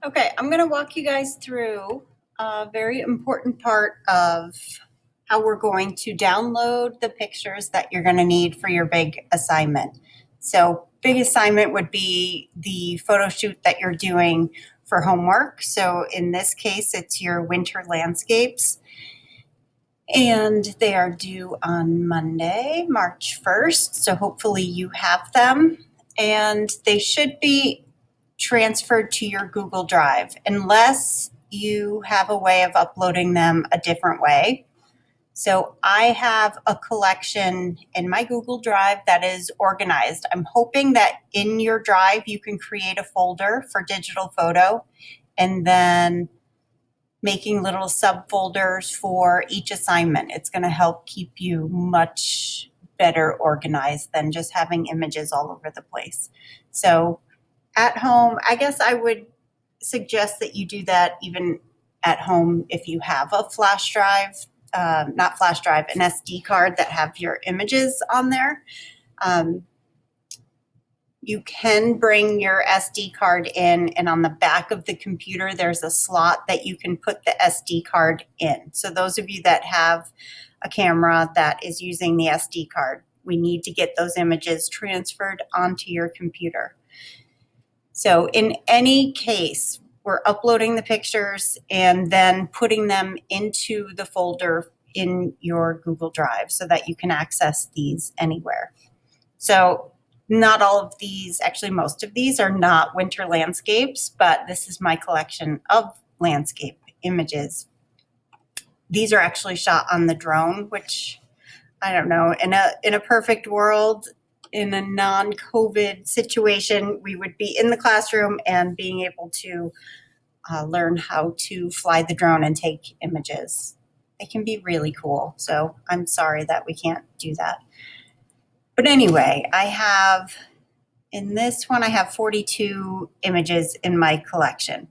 Okay, I'm going to walk you guys through a very important part of how we're going to download the pictures that you're going to need for your big assignment. So, big assignment would be the photo shoot that you're doing for homework. So, in this case, it's your winter landscapes. And they are due on Monday, March 1st. So, hopefully, you have them. And they should be transferred to your Google Drive unless you have a way of uploading them a different way. So I have a collection in my Google Drive that is organized. I'm hoping that in your drive you can create a folder for digital photo and then making little subfolders for each assignment. It's going to help keep you much better organized than just having images all over the place. So at home, I guess I would suggest that you do that even at home if you have a flash drive, not flash drive, an SD card that have your images on there. You can bring your SD card in, and on the back of the computer, there's a slot that you can put the SD card in. So those of you that have a camera that is using the SD card, we need to get those images transferred onto your computer. So in any case, we're uploading the pictures and then putting them into the folder in your Google Drive so that you can access these anywhere. So not all of these, actually most of these are not winter landscapes, but this is my collection of landscape images. These are actually shot on the drone, which I don't know, in a perfect world, in a non-COVID situation, we would be in the classroom and being able to learn how to fly the drone and take images. It can be really cool. So I'm sorry that we can't do that. But anyway, in this one, I have 42 images in my collection.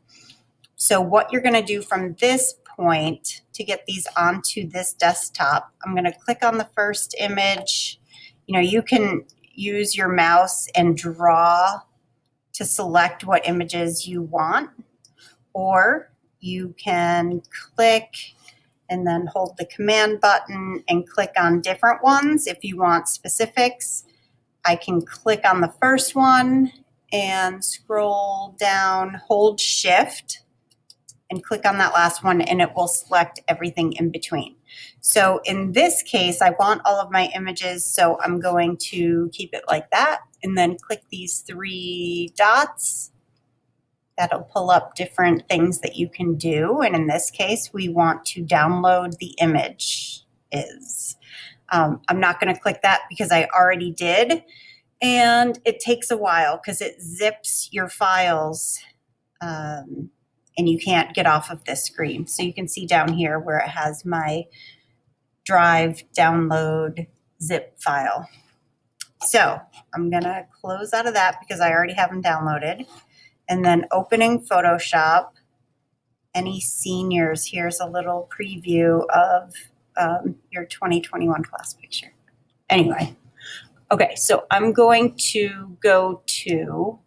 So what you're going to do from this point to get these onto this desktop, I'm going to click on the first image. You can use your mouse and draw to select what images you want, or you can click and then hold the command button and click on different ones if you want specifics. I can click on the first one and scroll down, hold shift, and click on that last one, and it will select everything in between. So in this case, I want all of my images, so I'm going to keep it like that, and then click these three dots. That'll pull up different things that you can do, and in this case, we want to download the image. I'm not going to click that because I already did, and it takes a while because it zips your files, and you can't get off of this screen. So you can see down here where it has my Drive download zip file. So I'm going to close out of that because I already have them downloaded. And then opening Photoshop, any seniors, here's a little preview of your 2021 class picture. Anyway, okay, so I'm going to go to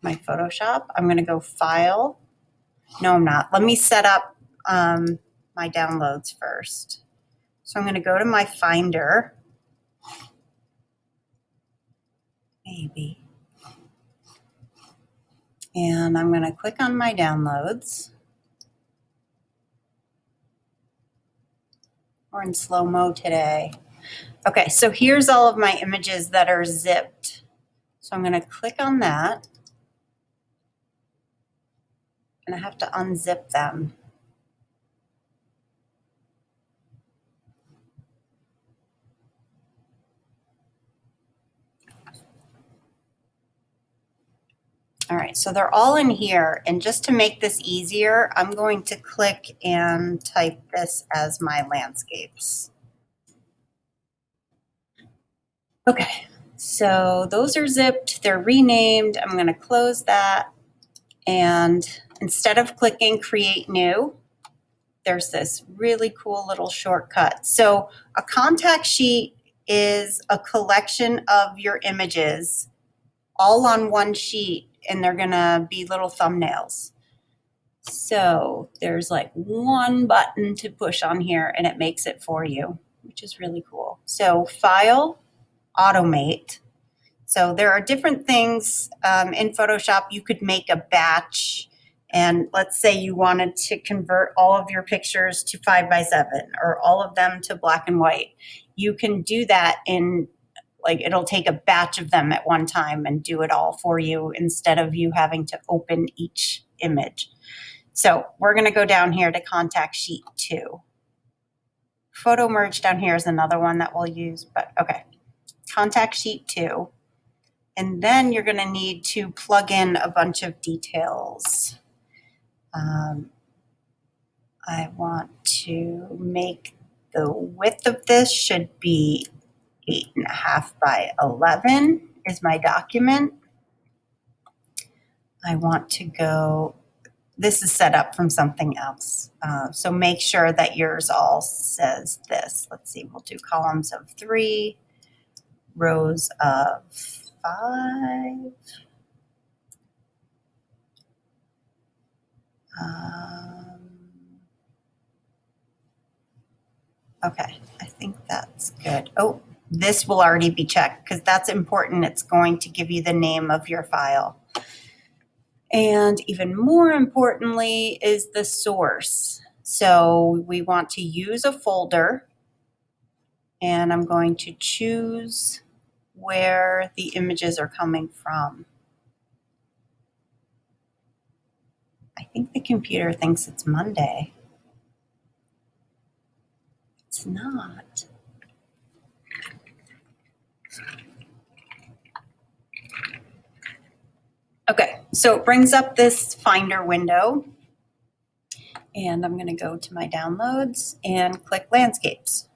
my Photoshop. I'm going to go File. No, I'm not. Let me set up my downloads first. So I'm going to go to my Finder. Maybe. And I'm going to click on my downloads. We're in slow-mo today. Okay, so here's all of my images that are zipped. So I'm going to click on that. And I have to unzip them. All right, so they're all in here, and just to make this easier, I'm going to click and type this as my landscapes. Okay, so those are zipped, they're renamed. I'm going to close that, and instead of clicking Create New, there's this really cool little shortcut. So a contact sheet is a collection of your images all on one sheet, and they're going to be little thumbnails. So there's like one button to push on here and it makes it for you, which is really cool. So File, Automate. So there are different things in Photoshop. You could make a batch, and let's say you wanted to convert all of your pictures to 5x7 or all of them to black and white. You can do that in, like, it'll take a batch of them at one time and do it all for you instead of you having to open each image. So we're going to go down here to Contact Sheet 2. Photo Merge down here is another one that we'll use, but okay. Contact Sheet 2. And then you're going to need to plug in a bunch of details. I want to make the width of this should be 8.5 by 11 is my document. I want to go, this is set up from something else. So make sure that yours all says this. Let's see, we'll do columns of 3, rows of 5. Okay, I think that's good. Oh, this will already be checked because that's important. It's going to give you the name of your file. And even more importantly is the source. So we want to use a folder, and I'm going to choose where the images are coming from. I think the computer thinks it's Monday. It's not. Okay, so it brings up this Finder window, and I'm going to go to my downloads and click Landscapes.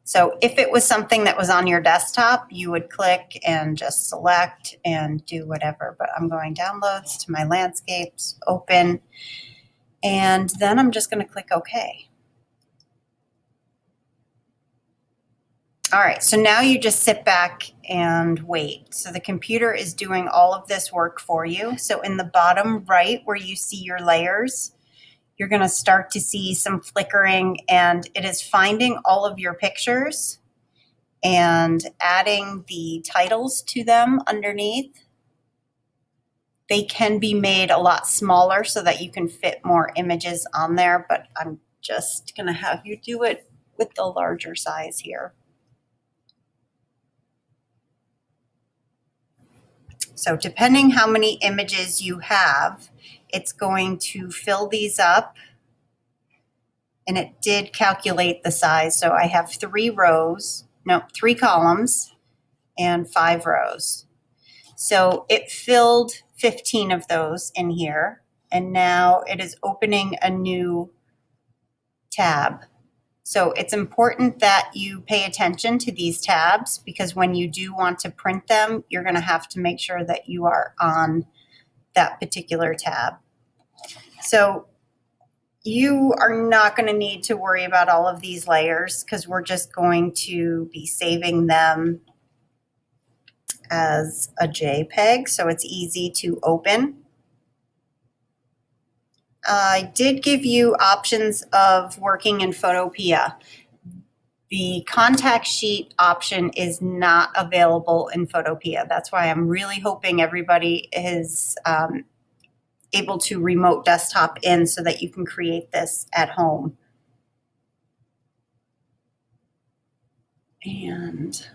So if it was something that was on your desktop, you would click and just select and do whatever, but I'm going Downloads to my Landscapes, Open, and then I'm just going to click OK. All right, so now you just sit back and wait. So the computer is doing all of this work for you. So in the bottom right where you see your layers, you're going to start to see some flickering, and it is finding all of your pictures and adding the titles to them underneath. They can be made a lot smaller so that you can fit more images on there, but I'm just going to have you do it with the larger size here. So depending how many images you have, it's going to fill these up. And it did calculate the size. So I have 3 columns and 5 rows. So it filled 15 of those in here. And now it is opening a new tab. So it's important that you pay attention to these tabs, because when you do want to print them, you're going to have to make sure that you are on that particular tab. So you are not going to need to worry about all of these layers because we're just going to be saving them as a JPEG, so it's easy to open. I did give you options of working in Photopea. The contact sheet option is not available in Photopea. That's why I'm really hoping everybody is able to remote desktop in so that you can create this at home. And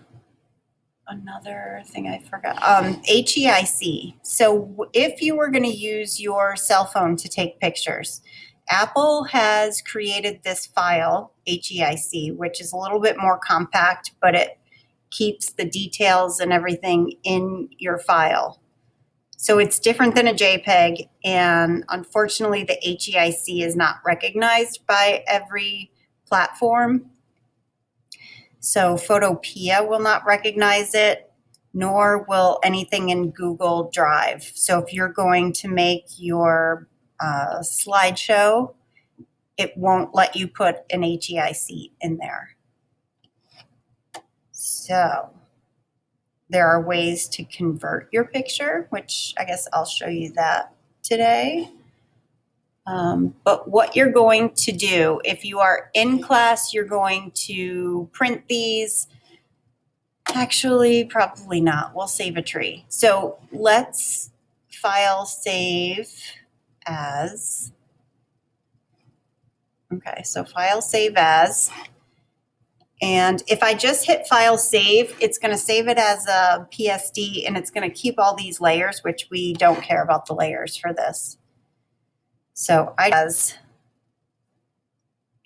another thing I forgot, HEIC. So if you were going to use your cell phone to take pictures, Apple has created this file, HEIC, which is a little bit more compact, but it keeps the details and everything in your file. So it's different than a JPEG, and unfortunately the HEIC is not recognized by every platform. So Photopea will not recognize it, nor will anything in Google Drive. So if you're going to make your slideshow, it won't let you put an HEIC in there. So there are ways to convert your picture, which I guess I'll show you that today. But what you're going to do, if you are in class, you're going to print these. Actually, probably not. We'll save a tree. So let's file save as. Okay, so file save as. And if I just hit file save, it's going to save it as a PSD and it's going to keep all these layers, which we don't care about the layers for this. So I does.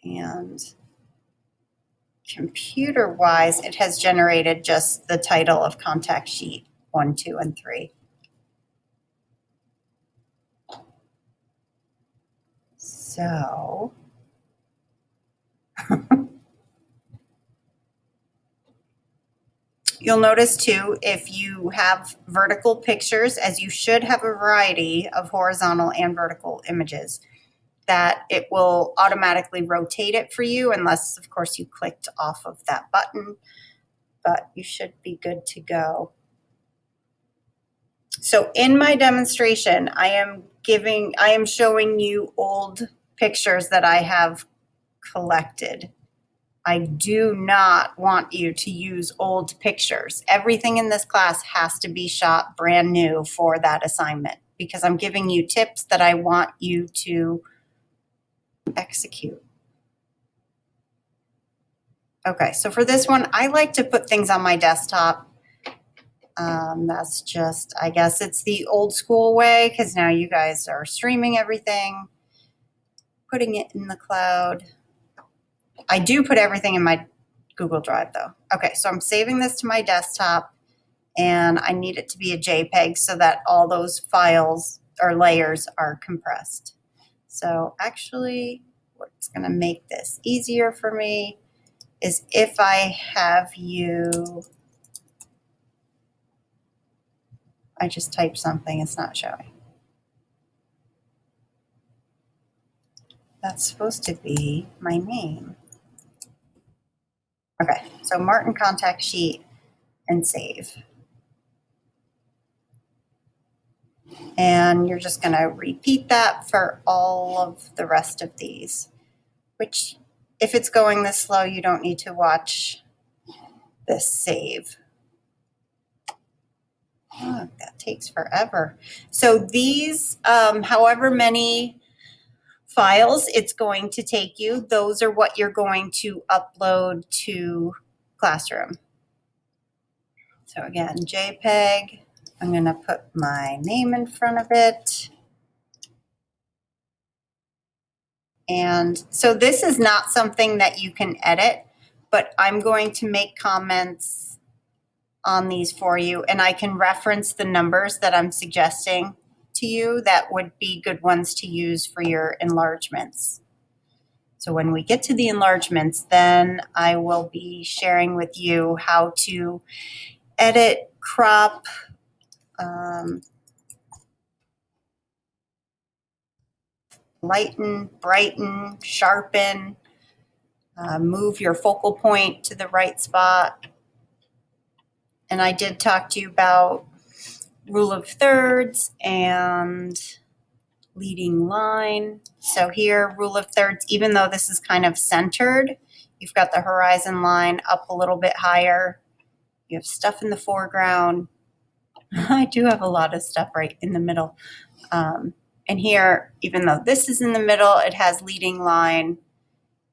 And computer wise, it has generated just the title of contact sheet 1, 2, and 3. So you'll notice too, if you have vertical pictures, as you should have a variety of horizontal and vertical images, that it will automatically rotate it for you, unless of course you clicked off of that button, but you should be good to go. So in my demonstration, I am showing you old pictures that I have collected. I do not want you to use old pictures. Everything in this class has to be shot brand new for that assignment because I'm giving you tips that I want you to execute. Okay, so for this one, I like to put things on my desktop. That's just, I guess it's the old school way because now you guys are streaming everything, putting it in the cloud. I do put everything in my Google Drive though. Okay, so I'm saving this to my desktop and I need it to be a JPEG so that all those files or layers are compressed. So actually, what's going to make this easier for me is if I have you, I just typed something, it's not showing. That's supposed to be my name. Okay, so Martin contact sheet and save. And you're just going to repeat that for all of the rest of these, which if it's going this slow, you don't need to watch this save. Oh, that takes forever. So these, however many files it's going to take you, those are what you're going to upload to Classroom. So again, JPEG, I'm going to put my name in front of it. And so this is not something that you can edit, but I'm going to make comments on these for you, and I can reference the numbers that I'm suggesting to you that would be good ones to use for your enlargements. So when we get to the enlargements, then I will be sharing with you how to edit, crop, lighten, brighten, sharpen, move your focal point to the right spot. And I did talk to you about rule of thirds and leading line. So here, rule of thirds, even though this is kind of centered, you've got the horizon line up a little bit higher. You have stuff in the foreground. I do have a lot of stuff right in the middle. And here, even though this is in the middle, it has leading line.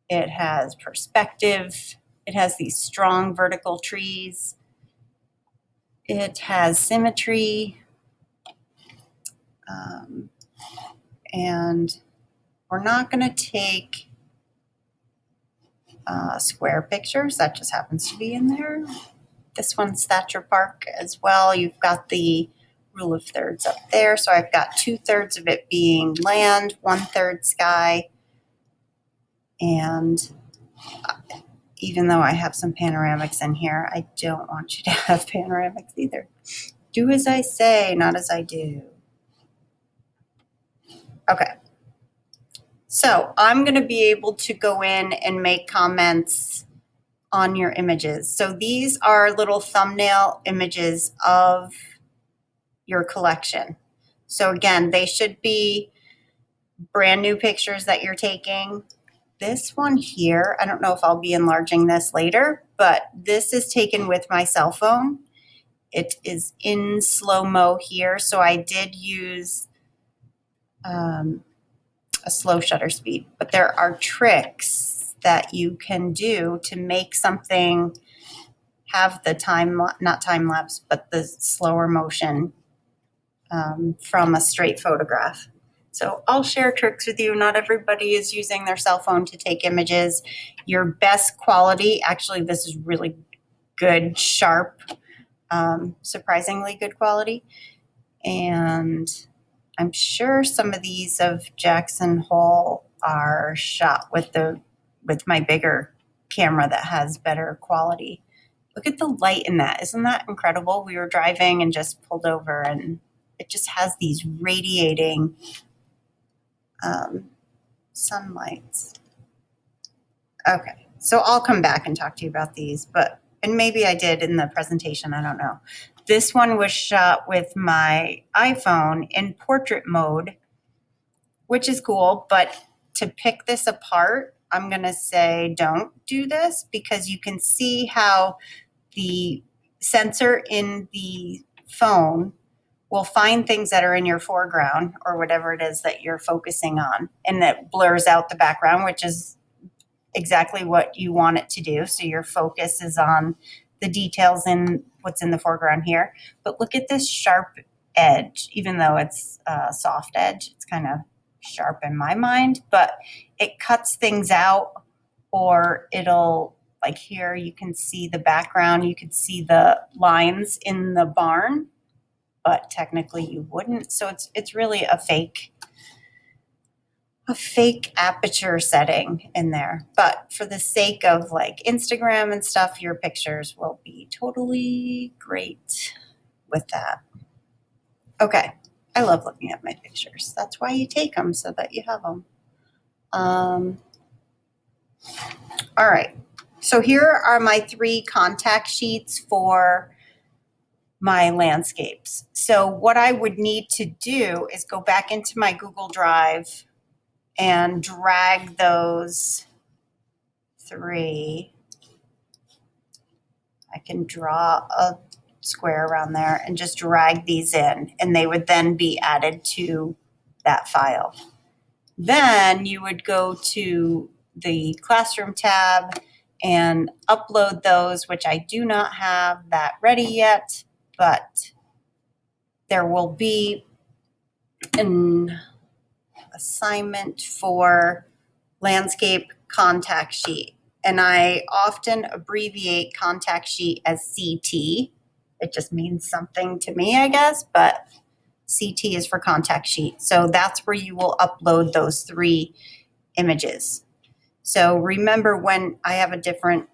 It has perspective. It has these strong vertical trees. It has symmetry. And we're not going to take square pictures. That just happens to be in there. This one's Thatcher Park as well. You've got the rule of thirds up there. So I've got 2/3 of it being land, 1/3 sky. And even though I have some panoramics in here, I don't want you to have panoramics either. Do as I say, not as I do. Okay. So I'm going to be able to go in and make comments on your images. So these are little thumbnail images of your collection. So again, they should be brand new pictures that you're taking. This one here, I don't know if I'll be enlarging this later, but this is taken with my cell phone. It is in slow-mo here, so I did use a slow shutter speed, but there are tricks that you can do to make something have the not time lapse, but the slower motion from a straight photograph. So I'll share tricks with you. Not everybody is using their cell phone to take images. Your best quality, actually, this is really good, sharp, surprisingly good quality. And I'm sure some of these of Jackson Hole are shot with my bigger camera that has better quality. Look at the light in that. Isn't that incredible? We were driving and just pulled over, and it just has these radiating sunlights. Okay, so I'll come back and talk to you about these, and maybe I did in the presentation, I don't know. This one was shot with my iPhone in portrait mode, which is cool, but to pick this apart, I'm gonna say don't do this, because you can see how the sensor in the phone will find things that are in your foreground or whatever it is that you're focusing on, and that blurs out the background, which is exactly what you want it to do. So your focus is on the details in what's in the foreground here. But look at this sharp edge, even though it's a soft edge, it's kind of sharp in my mind, but it cuts things out, or it'll, like here, you can see the background, you can see the lines in the barn, but technically you wouldn't. So it's really a fake aperture setting in there. But for the sake of like Instagram and stuff, your pictures will be totally great with that. Okay, I love looking at my pictures. That's why you take them, so that you have them. All right, so here are my 3 contact sheets for my landscapes. So what I would need to do is go back into my Google Drive and drag those 3. I can draw a square around there and just drag these in, and they would then be added to that file. Then you would go to the Classroom tab and upload those, which I do not have that ready yet, but there will be an assignment for landscape contact sheet. And I often abbreviate contact sheet as CT. It just means something to me, I guess, but CT is for contact sheet. So that's where you will upload those 3 images. So remember, when I have a different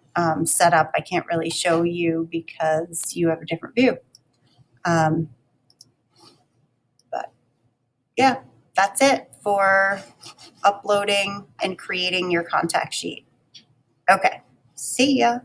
setup, I can't really show you because you have a different view. But yeah, that's it for uploading and creating your contact sheet. Okay, see ya.